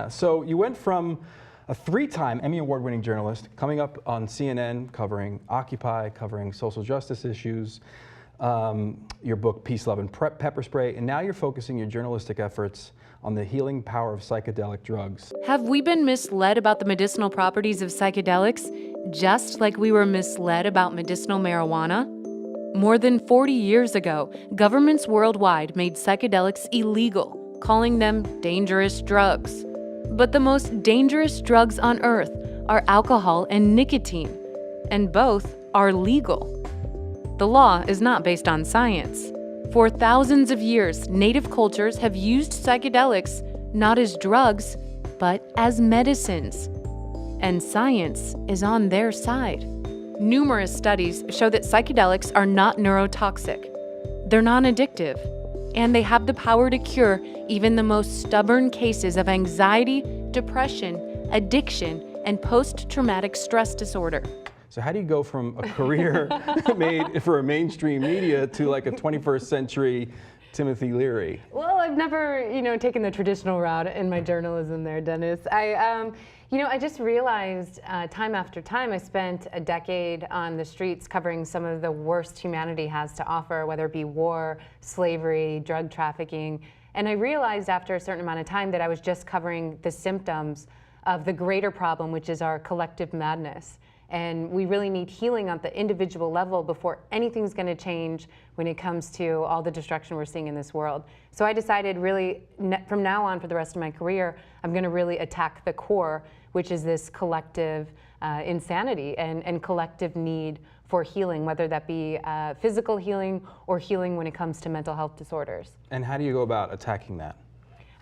So you went from a three-time Emmy Award-winning journalist, coming up on CNN, covering Occupy, covering social justice issues, your book Peace, Love, and Pepper Spray, and now you're focusing your journalistic efforts on the healing power of psychedelic drugs. Have we been misled about the medicinal properties of psychedelics, just like we were misled about medicinal marijuana? More than 40 years ago, governments worldwide made psychedelics illegal, calling them dangerous drugs. But the most dangerous drugs on earth are alcohol and nicotine, and both are legal. The law is not based on science. For thousands of years, native cultures have used psychedelics not as drugs, but as medicines. And science is on their side. Numerous studies show that psychedelics are not neurotoxic. They're non-addictive, and they have the power to cure even the most stubborn cases of anxiety, depression, addiction, and post-traumatic stress disorder. So how do you go from a career made for a mainstream media to like a 21st century Timothy Leary? Well, I've never, taken the traditional route in my journalism there, Dennis. I just realized time after time, I spent a decade on the streets covering some of the worst humanity has to offer, whether it be war, slavery, drug trafficking. And I realized after a certain amount of time that I was just covering the symptoms of the greater problem, which is our collective madness. And we really need healing at the individual level before anything's going to change when it comes to all the destruction we're seeing in this world. So I decided really, from now on for the rest of my career, I'm going to really attack the core, which is this collective insanity and collective need for healing, whether that be physical healing or healing when it comes to mental health disorders. And how do you go about attacking that?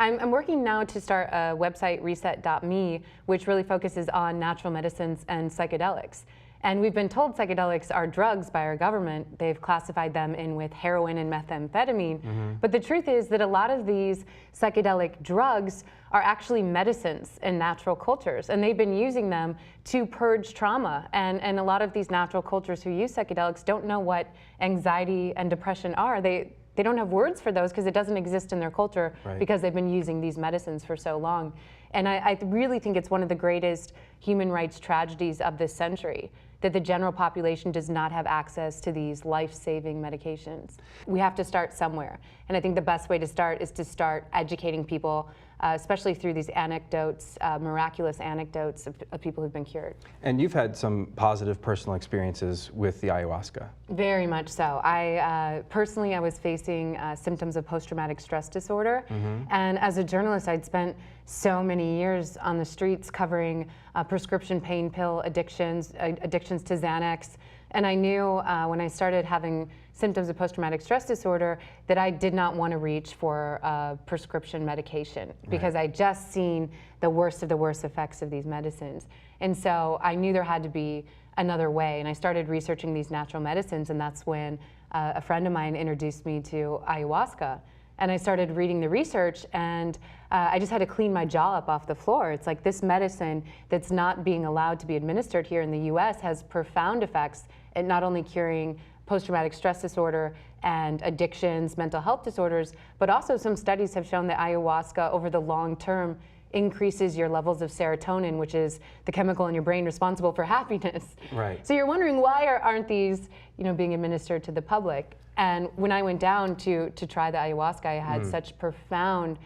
I'm working now to start a website, reset.me, which really focuses on natural medicines and psychedelics. And we've been told psychedelics are drugs by our government. They've classified them in with heroin and methamphetamine. But the truth is that a lot of these psychedelic drugs are actually medicines in natural cultures. And they've been using them to purge trauma. And a lot of these natural cultures who use psychedelics don't know what anxiety and depression are. They don't have words for those because it doesn't exist in their culture, right, because they've been using these medicines for so long. And I really think it's one of the greatest human rights tragedies of this century that the general population does not have access to these life-saving medications. We have to start somewhere. And I think the best way to start is to start educating people, especially through these anecdotes, miraculous anecdotes of people who've been cured. And you've had some positive personal experiences with the ayahuasca. Very much so. Personally, I was facing symptoms of posttraumatic stress disorder. And as a journalist, I'd spent so many years on the streets covering prescription pain pill addictions to Xanax. And I knew when I started having symptoms of post-traumatic stress disorder that I did not want to reach for prescription medication because I'd just seen the worst of the worst effects of these medicines. And so I knew there had to be another way. And I started researching these natural medicines, and that's when a friend of mine introduced me to ayahuasca. And I started reading the research, and I just had to clean my jaw up off the floor. It's like this medicine that's not being allowed to be administered here in the US has profound effects at not only curing post-traumatic stress disorder and addictions, mental health disorders, but also some studies have shown that ayahuasca over the long term increases your levels of serotonin, which is the chemical in your brain responsible for happiness. Right. So you're wondering why aren't these being administered to the public? And when I went down to try the ayahuasca, I had such profound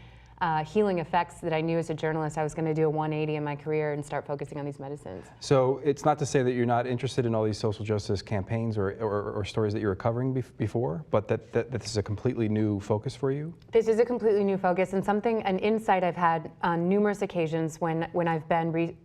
healing effects that I knew as a journalist I was going to do a 180 in my career and start focusing on these medicines. So it's not to say that you're not interested in all these social justice campaigns or stories that you were covering before, but that this is a completely new focus for you? This is a completely new focus, and an insight I've had on numerous occasions when I've been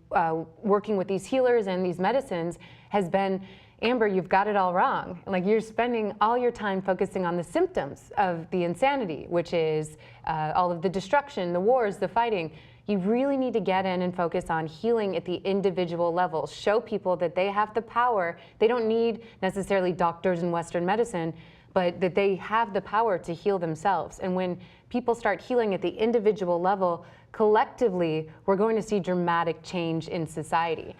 working with these healers and these medicines has been, Amber, you've got it all wrong. Like, you're spending all your time focusing on the symptoms of the insanity, which is all of the destruction, the wars, the fighting. You really need to get in and focus on healing at the individual level. Show people that they have the power. They don't need necessarily doctors in Western medicine, but that they have the power to heal themselves. And when people start healing at the individual level, collectively, we're going to see dramatic change in society.